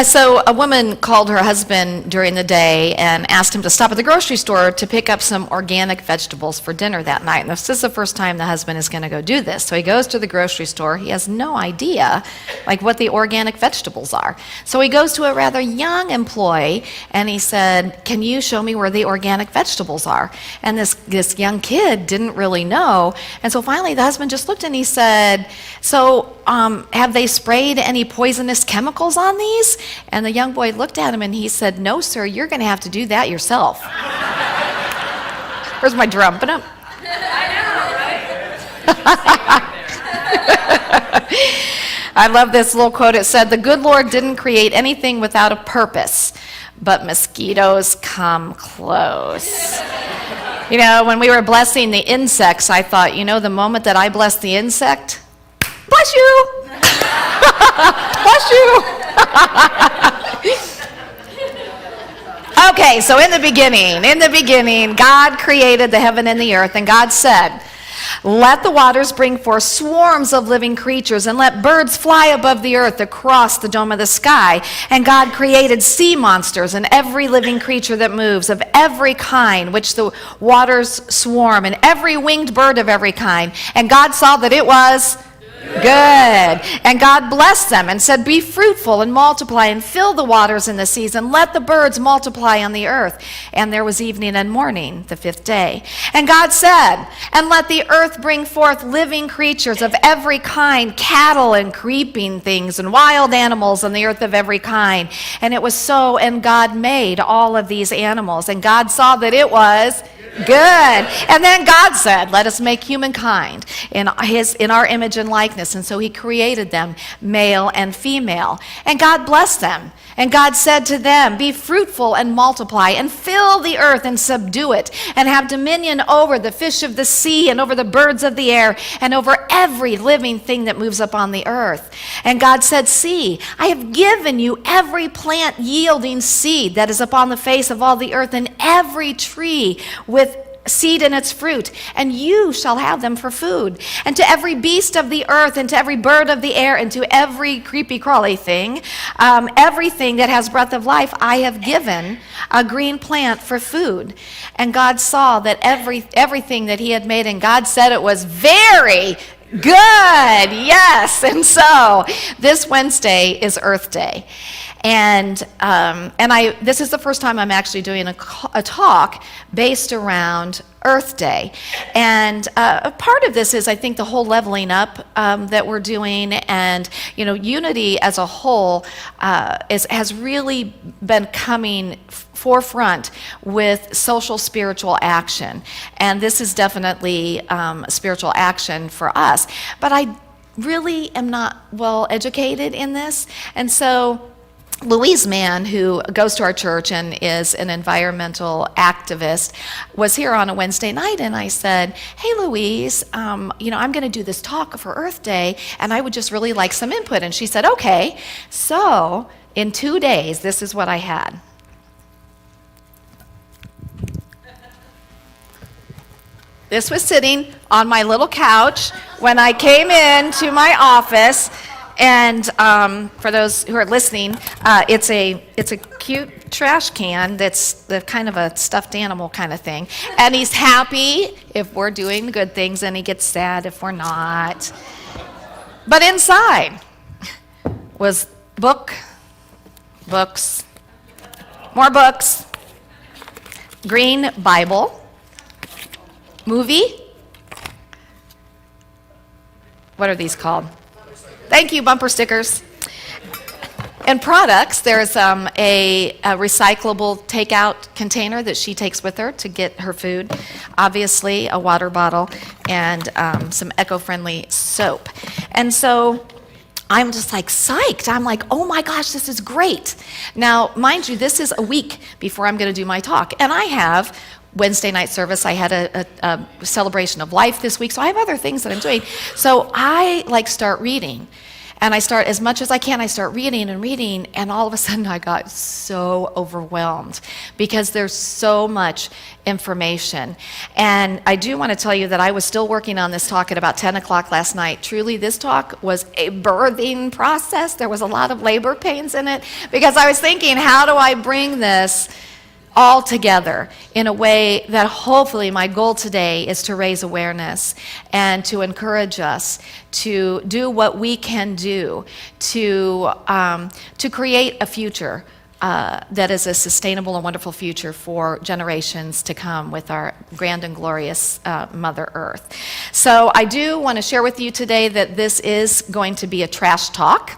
So a woman called her husband during the day and asked him to stop at the grocery store to pick up some organic vegetables for dinner that night. And this is the first time the husband is going to go do this. So he goes to the grocery store. He has no idea what the organic vegetables are. So he goes to a rather young employee and he said, "Can you show me where the organic vegetables are?" And this young kid didn't really know. And so finally the husband just looked and he said, "So have they sprayed any poisonous chemicals on these?" And the young boy looked at him and he said, "No, sir, you're going to have to do that yourself." Where's my drum? I know, right? I love this little quote. It said, "The good Lord didn't create anything without a purpose, but mosquitoes come close." You know, when we were blessing the insects, I thought, the moment that I bless the insect, bless you. Bless you. Okay, so in the beginning, God created the heaven and the earth, and God said, "Let the waters bring forth swarms of living creatures, and let birds fly above the earth across the dome of the sky." And God created sea monsters and every living creature that moves of every kind, which the waters swarm, and every winged bird of every kind. And God saw that it was good. And God blessed them and said, "Be fruitful and multiply and fill the waters in the seas, and let the birds multiply on the earth." And there was evening and morning, the fifth day. And God said, "And let the earth bring forth living creatures of every kind, cattle and creeping things and wild animals on the earth of every kind." And it was so, and God made all of these animals. And God saw that it was good. And then God said, "Let us make humankind in our image and likeness." And so he created them, male and female. And God blessed them. And God said to them, "Be fruitful and multiply, and fill the earth and subdue it, and have dominion over the fish of the sea, and over the birds of the air, and over every living thing that moves upon the earth." And God said, "See, I have given you every plant yielding seed that is upon the face of all the earth, and every tree with seed in its fruit, and you shall have them for food. And to every beast of the earth, and to every bird of the air, and to every creepy crawly thing, everything that has breath of life, I have given a green plant for food." And God saw that everything that he had made, and God said it was very good. Yes. And so this Wednesday is Earth Day. And this is the first time I'm actually doing a talk based around Earth Day. And a part of this is, I think, the whole leveling up that we're doing, and unity as a whole has really been coming forefront with social spiritual action. And this is definitely spiritual action for us. But I really am not well educated in this, and so Louise Mann, who goes to our church and is an environmental activist, was here on a Wednesday night, and I said, "Hey, Louise, I'm going to do this talk for Earth Day, and I would just really like some input." And she said, "Okay." So in 2 days, this is what I had. This was sitting on my little couch when I came into my office. And for those who are listening, it's a cute trash can that's the kind of a stuffed animal kind of thing. And he's happy if we're doing good things, and he gets sad if we're not. But inside was books, more books, green Bible, movie. What are these called? Thank you, bumper stickers. And products. There's a recyclable takeout container that she takes with her to get her food. Obviously, a water bottle and some eco-friendly soap. And so I'm just psyched. I'm like, oh my gosh, this is great. Now, mind you, this is a week before I'm going to do my talk. And I have Wednesday night service. I had a celebration of life this week, so I have other things that I'm doing. So I start reading. And I start, as much as I can, I start reading and reading, and all of a sudden I got so overwhelmed because there's so much information. And I do want to tell you that I was still working on this talk at about 10 o'clock last night. Truly, this talk was a birthing process. There was a lot of labor pains in it because I was thinking, how do I bring this all together in a way that hopefully my goal today is to raise awareness and to encourage us to do what we can do to create a future that is a sustainable and wonderful future for generations to come with our grand and glorious Mother Earth. So I do want to share with you today that this is going to be a trash talk.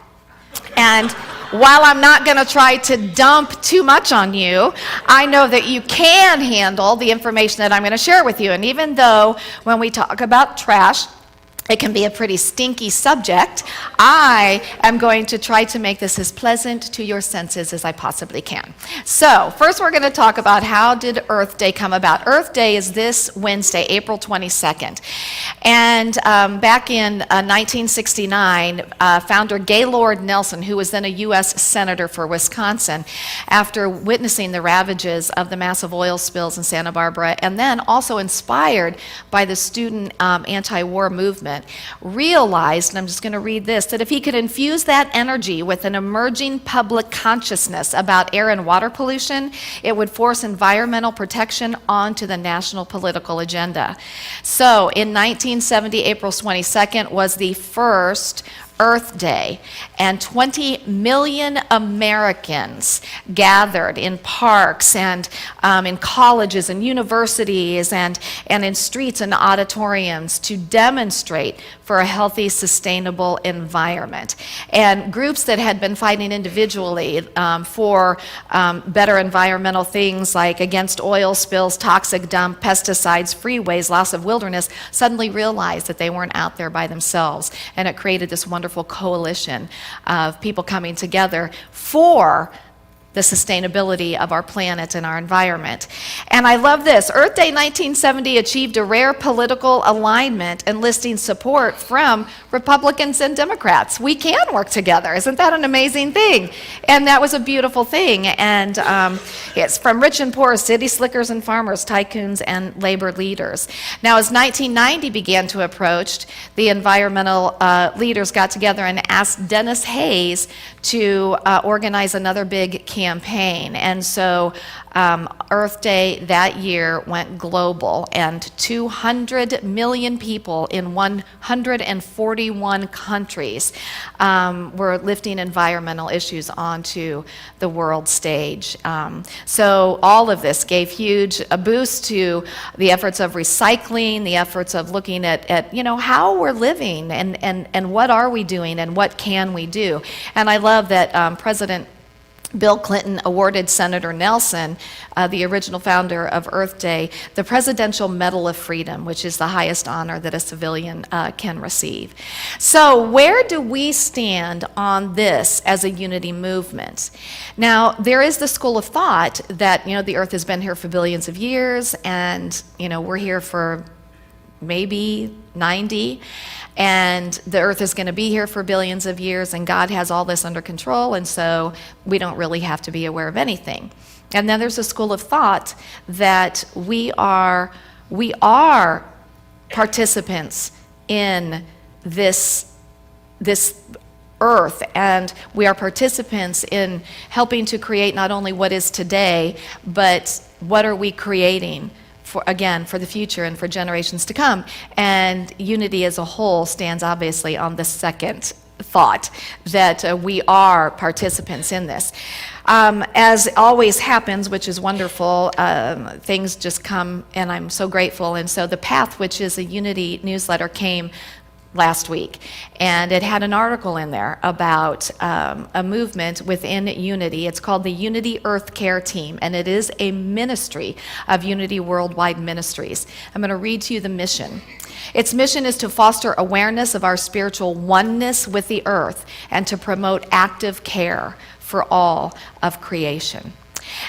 And while I'm not going to try to dump too much on you, I know that you can handle the information that I'm going to share with you. And even though when we talk about trash, it can be a pretty stinky subject, I am going to try to make this as pleasant to your senses as I possibly can. So, first we're going to talk about how did Earth Day come about. Earth Day is this Wednesday, April 22nd. And back in 1969, founder Gaylord Nelson, who was then a U.S. Senator for Wisconsin, after witnessing the ravages of the massive oil spills in Santa Barbara, and then also inspired by the student anti-war movement, realized, and I'm just going to read this, that if he could infuse that energy with an emerging public consciousness about air and water pollution, it would force environmental protection onto the national political agenda. So in 1970, April 22nd was the first Earth Day, and 20 million Americans gathered in parks and in colleges and universities and in streets and auditoriums to demonstrate for a healthy, sustainable environment. And groups that had been fighting individually for better environmental things like against oil spills, toxic dump, pesticides, freeways, loss of wilderness, suddenly realized that they weren't out there by themselves. And it created this wonderful coalition of people coming together for the sustainability of our planet and our environment. And I love this. Earth Day 1970 achieved a rare political alignment, enlisting support from Republicans and Democrats. We can work together. Isn't that an amazing thing? And that was a beautiful thing. And it's from rich and poor, city slickers and farmers, tycoons and labor leaders. Now, as 1990 began to approach, the environmental leaders got together and asked Dennis Hayes to organize another big campaign. And so Earth Day that year went global, and 200 million people in 141 countries were lifting environmental issues onto the world stage. So all of this gave a boost to the efforts of recycling, the efforts of looking at how we're living and what are we doing and what can we do. And I love that President Bill Clinton awarded Senator Nelson, the original founder of Earth Day, the Presidential Medal of Freedom, which is the highest honor that a civilian can receive. So where do we stand on this as a unity movement? Now, there is the school of thought that, the Earth has been here for billions of years, and, we're here for maybe 90, and the Earth is going to be here for billions of years, and God has all this under control, and so we don't really have to be aware of anything. And then there's a school of thought that we are participants in this Earth, and we are participants in helping to create not only what is today, but what are we creating for the future and for generations to come. And unity as a whole stands obviously on the second thought, that we are participants in this. As always happens, which is wonderful, things just come, and I'm so grateful. And so the Path, which is a unity newsletter, came last week, and it had an article in there about a movement within Unity. It's called the Unity Earth Care Team, and it is a ministry of Unity Worldwide Ministries. I'm going to read to you the mission. Its mission is to foster awareness of our spiritual oneness with the earth and to promote active care for all of creation.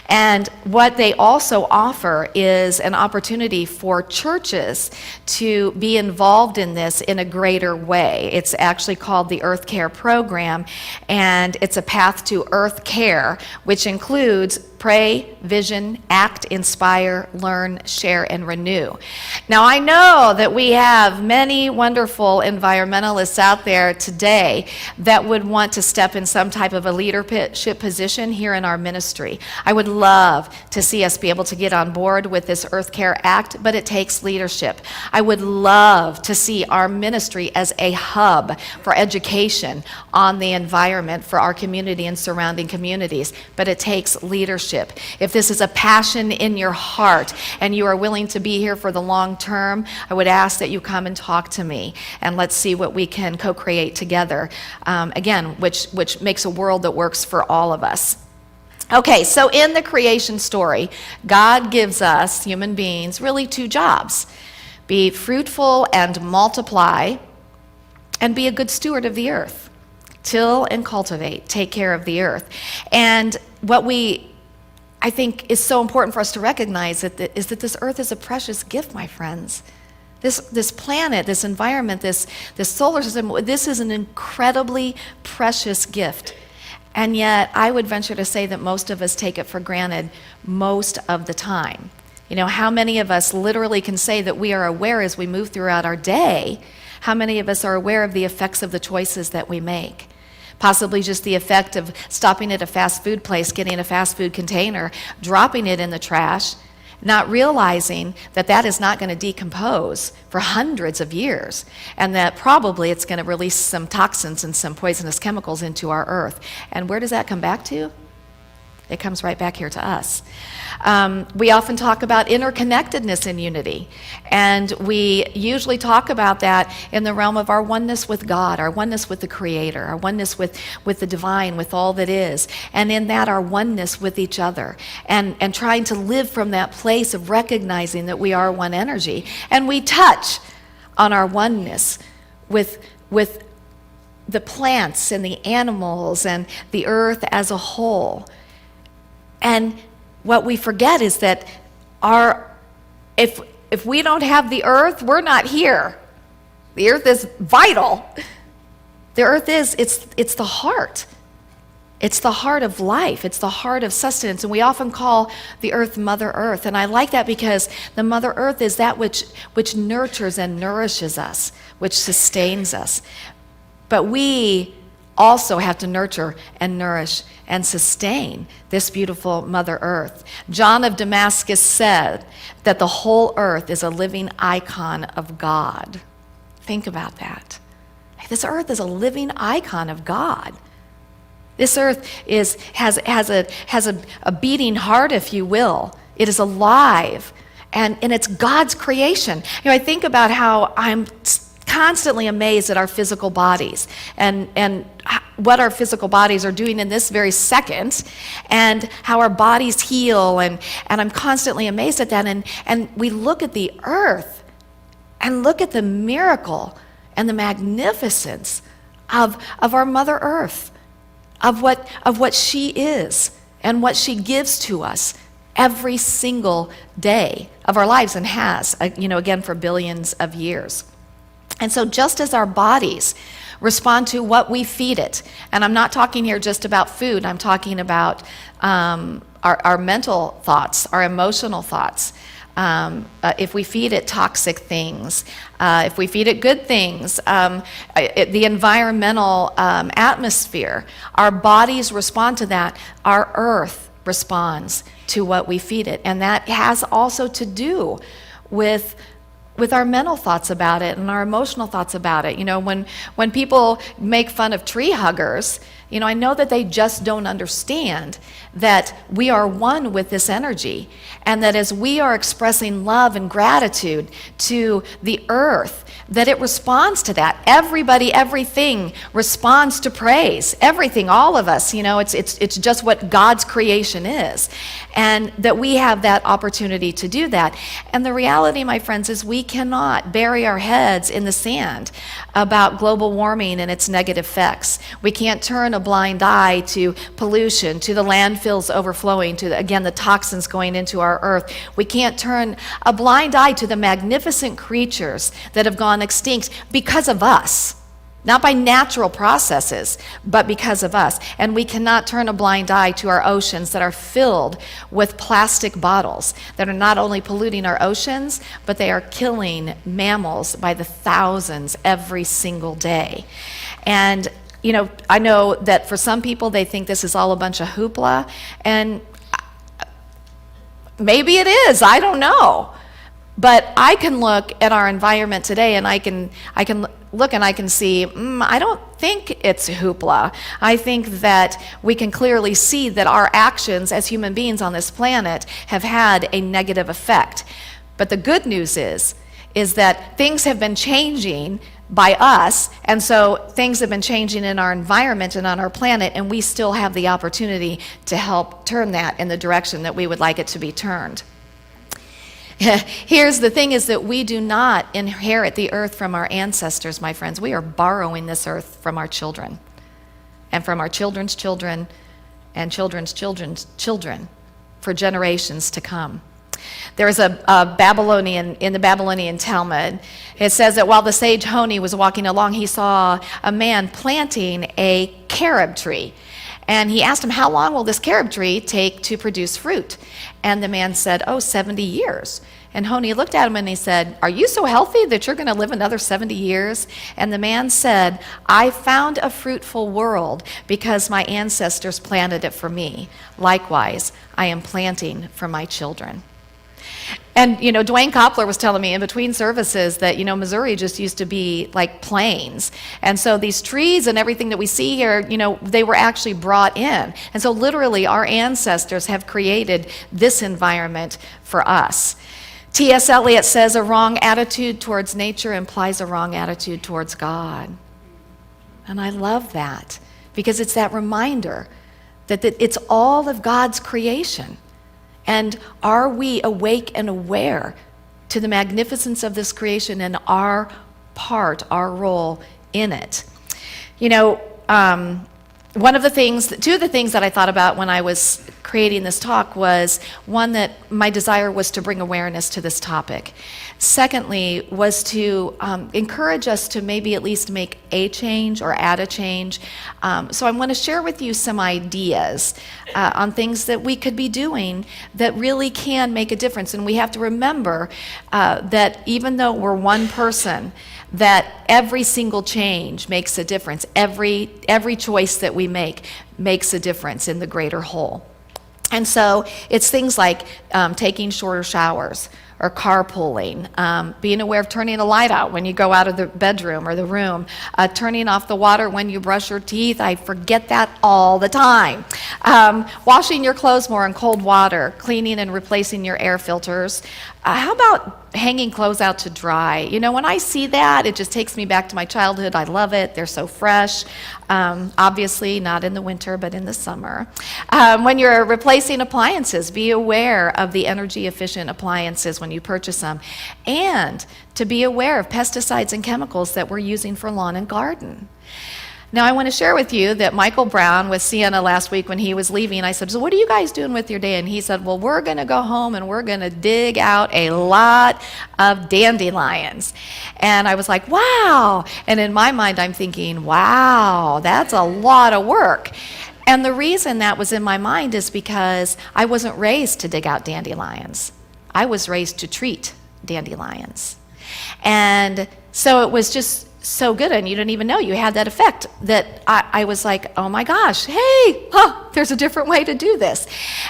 And what they also offer is an opportunity for churches to be involved in this in a greater way. It's actually called the Earth Care Program, and it's a path to Earth Care, which includes pray, vision, act, inspire, learn, share, and renew. Now, I know that we have many wonderful environmentalists out there today that would want to step in some type of a leadership position here in our ministry. I would love to see us be able to get on board with this Earth Care Act, but it takes leadership. I would love to see our ministry as a hub for education on the environment for our community and surrounding communities, but it takes leadership. If this is a passion in your heart and you are willing to be here for the long term, I would ask that you come and talk to me, and let's see what we can co-create together, again, which makes a world that works for all of us. Okay, so in the creation story, God gives us, human beings, really two jobs. Be fruitful and multiply, and be a good steward of the earth. Till and cultivate, take care of the earth. And what I think is so important for us to recognize is that this earth is a precious gift, my friends. This planet, this environment, this solar system, this is an incredibly precious gift. And yet, I would venture to say that most of us take it for granted most of the time. You know, how many of us literally can say that we are aware as we move throughout our day? How many of us are aware of the effects of the choices that we make? Possibly just the effect of stopping at a fast food place, getting a fast food container, dropping it in the trash, not realizing that that is not going to decompose for hundreds of years, and that probably it's going to release some toxins and some poisonous chemicals into our earth. And where does that come back to? It comes right back here to us. We often talk about interconnectedness in unity, and we usually talk about that in the realm of our oneness with God, our oneness with the Creator, our oneness with the divine, with all that is, and in that our oneness with each other, and trying to live from that place of recognizing that we are one energy. And we touch on our oneness with the plants and the animals and the earth as a whole. And what we forget is that if we don't have the earth, we're not here. The earth is vital. The earth it's the heart. It's the heart of life. It's the heart of sustenance. And we often call the earth Mother Earth. And I like that because the Mother Earth is that which nurtures and nourishes us, which sustains us. But we also have to nurture and nourish and sustain this beautiful Mother Earth. John of Damascus said that the whole earth is a living icon of God. Think about that. This earth is a living icon of God. This earth has a beating heart, if you will. It is alive, and it's God's creation. You know, I think about how I'm constantly amazed at our physical bodies and what our physical bodies are doing in this very second, and how our bodies heal, and I'm constantly amazed at that. And we look at the earth and look at the miracle and the magnificence of our Mother Earth, of what she is and what she gives to us every single day of our lives, and has, again, for billions of years. And so just as our bodies respond to what we feed it, and I'm not talking here just about food, I'm talking about our mental thoughts, our emotional thoughts. If we feed it toxic things, if we feed it good things, the environmental atmosphere, our bodies respond to that. Our earth responds to what we feed it. And that has also to do with our mental thoughts about it and our emotional thoughts about it. You know, when people make fun of tree huggers, you know, I know that they just don't understand that we are one with this energy, and that as we are expressing love and gratitude to the earth, that it responds to that. Everybody, everything responds to praise. Everything, all of us, you know, it's just what God's creation is. And that we have that opportunity to do that. And the reality, my friends, is we cannot bury our heads in the sand about global warming and its negative effects. We can't turn a blind eye to pollution, to the landfills overflowing, to, again, the toxins going into our earth. We can't turn a blind eye to the magnificent creatures that have gone extinct because of us. Not by natural processes, but because of us. And we cannot turn a blind eye to our oceans that are filled with plastic bottles that are not only polluting our oceans, but they are killing mammals by the thousands every single day. And, you know, I know that for some people, they think this is all a bunch of hoopla, and maybe it is, I don't know. But I can look at our environment today, and I can look and I can see, I don't think it's hoopla. I think that we can clearly see that our actions as human beings on this planet have had a negative effect. But the good news is that things have been changing by us, and so things have been changing in our environment and on our planet, and we still have the opportunity to help turn that in the direction that we would like it to be turned. Here's the thing, is that we do not inherit the earth from our ancestors, my friends. We are borrowing this earth from our children and from our children's children and children's children's children for generations to come. There's a Babylonian, in the Babylonian Talmud, it says that while the sage Honi was walking along, he saw a man planting a carob tree. And he asked him, how long will this carob tree take to produce fruit? And the man said, 70 years. And Honi looked at him and he said, are you so healthy that you're going to live another 70 years? And the man said, I found a fruitful world because my ancestors planted it for me. Likewise, I am planting for my children. And, you know, Dwayne Koppler was telling me in between services that, you know, Missouri just used to be like plains. And so these trees and everything that we see here, you know, they were actually brought in. And so literally our ancestors have created this environment for us. T.S. Eliot says a wrong attitude towards nature implies a wrong attitude towards God. And I love that because it's that reminder that it's all of God's creation. And are we awake and aware to the magnificence of this creation and our part, our role in it? You know, two of the things that I thought about when I was creating this talk was, one, that my desire was to bring awareness to this topic. Secondly, was to encourage us to maybe at least make a change or add a change. So I want to share with you some ideas on things that we could be doing that really can make a difference. And we have to remember that even though we're one person, that every single change makes a difference. Every choice that we make makes a difference in the greater whole. And so it's things like taking shorter showers, or carpooling, being aware of turning a light out when you go out of the bedroom or the room, turning off the water when you brush your teeth. I forget that all the time. Washing your clothes more in cold water, cleaning and replacing your air filters. How about hanging clothes out to dry? You know, when I see that, it just takes me back to my childhood. I love it. They're so fresh. Obviously, not in the winter, but in the summer. When you're replacing appliances, be aware of the energy-efficient appliances when you purchase them, and to be aware of pesticides and chemicals that we're using for lawn and garden. Now, I want to share with you that Michael Brown with Sienna last week, when he was leaving, I said, so what are you guys doing with your day? And he said, well, we're going to go home and we're going to dig out a lot of dandelions. And I was like, wow. And in my mind, I'm thinking, wow, that's a lot of work. And the reason that was in my mind is because I wasn't raised to dig out dandelions. I was raised to treat dandelions. And so it was just so good, and you didn't even know you had that effect, that I was like, oh my gosh, hey, there's a different way to do this.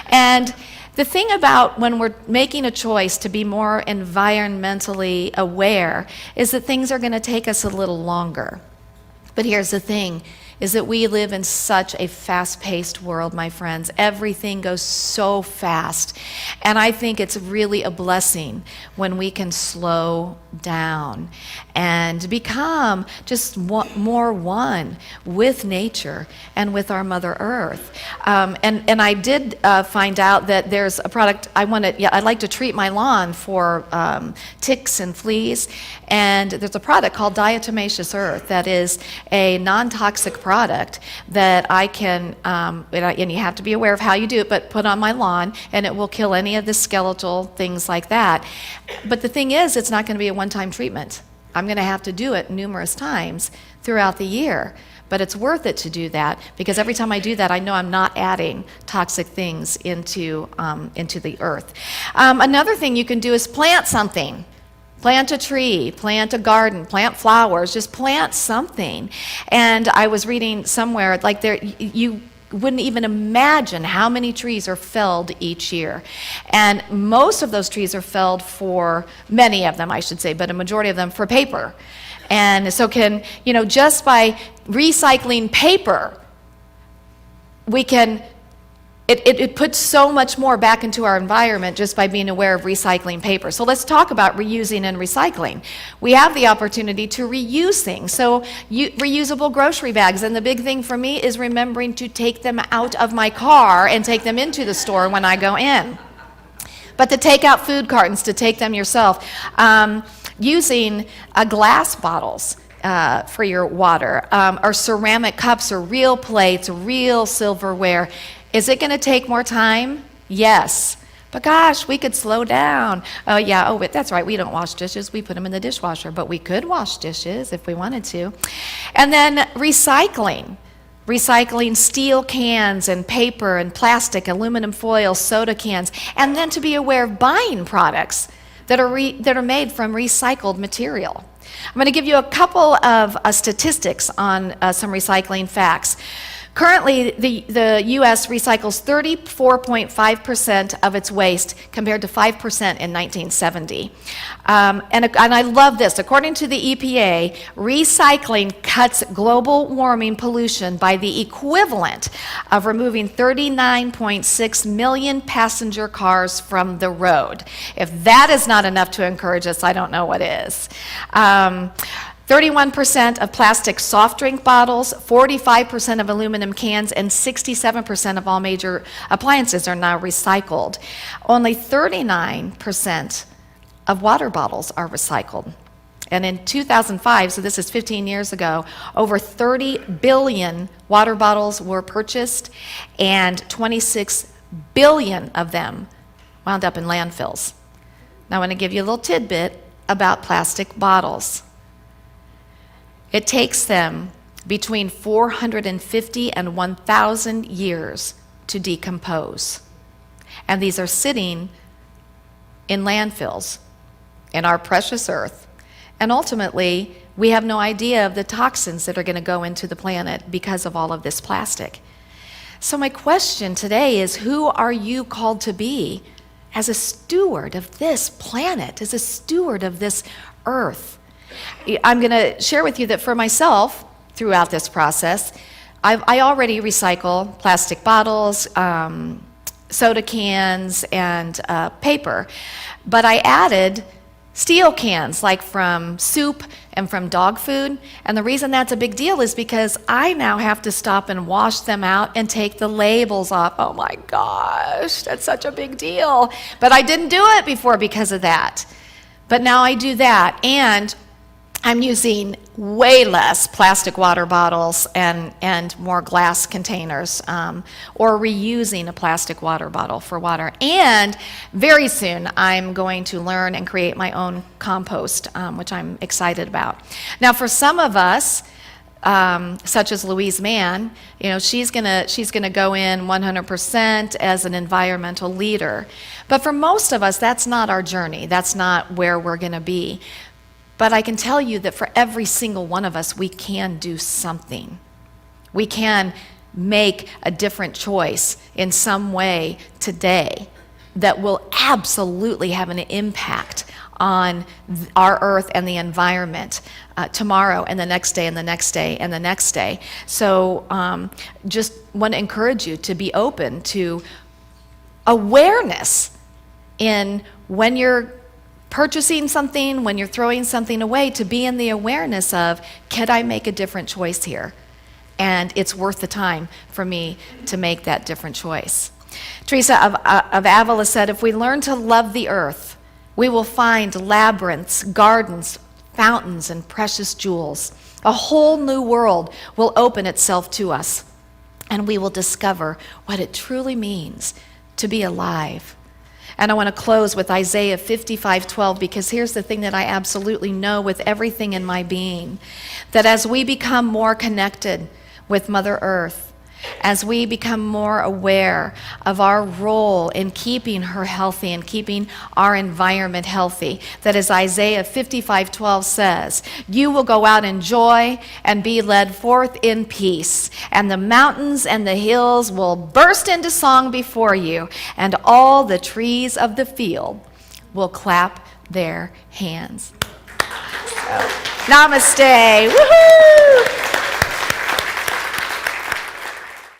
And the thing about when we're making a choice to be more environmentally aware is that things are going to take us a little longer. But here's the thing, is that we live in such a fast-paced world, my friends. Everything goes so fast. And I think it's really a blessing when we can slow down and become just more one with nature and with our Mother Earth. And I did find out that there's a product I'd like to treat my lawn for ticks and fleas. And there's a product called diatomaceous earth that is a non-toxic product that I can, and you have to be aware of how you do it, but put on my lawn, and it will kill any of the skeletal things like that. But the thing is, it's not going to be a one-time treatment. I'm going to have to do it numerous times throughout the year. But it's worth it to do that, because every time I do that, I know I'm not adding toxic things into the earth. Another thing you can do is plant something. Plant a tree, plant a garden, plant flowers, just plant something. And I was reading somewhere, like you wouldn't even imagine how many trees are felled each year. And most of those trees are felled for, many of them I should say, but a majority of them for paper. And so just by recycling paper, we can, it puts so much more back into our environment just by being aware of recycling paper. So let's talk about reusing and recycling. We have the opportunity to reuse things. So reusable grocery bags. And the big thing for me is remembering to take them out of my car and take them into the store when I go in. But to take out food cartons, to take them yourself. Using glass bottles for your water, or ceramic cups, or real plates, real silverware. Is it going to take more time? Yes. But gosh, we could slow down. Oh yeah, but that's right, we don't wash dishes, we put them in the dishwasher, but we could wash dishes if we wanted to. And then recycling. Recycling steel cans and paper and plastic, aluminum foil, soda cans, and then to be aware of buying products that are made from recycled material. I'm going to give you a couple of statistics on some recycling facts. Currently, the U.S. recycles 34.5% of its waste compared to 5% in 1970. And I love this. According to the EPA, recycling cuts global warming pollution by the equivalent of removing 39.6 million passenger cars from the road. If that is not enough to encourage us, I don't know what is. 31% of plastic soft drink bottles, 45% of aluminum cans, and 67% of all major appliances are now recycled. Only 39% of water bottles are recycled. And in 2005, so this is 15 years ago, over 30 billion water bottles were purchased, and 26 billion of them wound up in landfills. Now I want to give you a little tidbit about plastic bottles. It takes them between 450 and 1,000 years to decompose. And these are sitting in landfills in our precious earth. And ultimately, we have no idea of the toxins that are going to go into the planet because of all of this plastic. So my question today is, who are you called to be as a steward of this planet, as a steward of this earth? I'm going to share with you that for myself, throughout this process, I already recycle plastic bottles, soda cans, and paper. But I added steel cans, like from soup and from dog food. And the reason that's a big deal is because I now have to stop and wash them out and take the labels off. Oh my gosh, that's such a big deal. But I didn't do it before because of that. But now I do that. And I'm using way less plastic water bottles and more glass containers, or reusing a plastic water bottle for water. And very soon I'm going to learn and create my own compost, which I'm excited about. Now for some of us, such as Louise Mann, she's gonna go in 100% as an environmental leader. But for most of us, that's not our journey. That's not where we're gonna be. But I can tell you that for every single one of us, we can do something. We can make a different choice in some way today that will absolutely have an impact on our earth and the environment tomorrow and the next day and the next day and the next day. So just want to encourage you to be open to awareness in when you're purchasing something, when you're throwing something away, to be in the awareness of, can I make a different choice here? And it's worth the time for me to make that different choice. Teresa of Avila said, if we learn to love the earth, we will find labyrinths, gardens, fountains, and precious jewels. A whole new world will open itself to us, and we will discover what it truly means to be alive. And I want to close with Isaiah 55:12, because here's the thing that I absolutely know with everything in my being, that as we become more connected with Mother Earth, as we become more aware of our role in keeping her healthy and keeping our environment healthy, that as Isaiah 55:12 says, you will go out in joy and be led forth in peace, and the mountains and the hills will burst into song before you, and all the trees of the field will clap their hands. Namaste. Woohoo!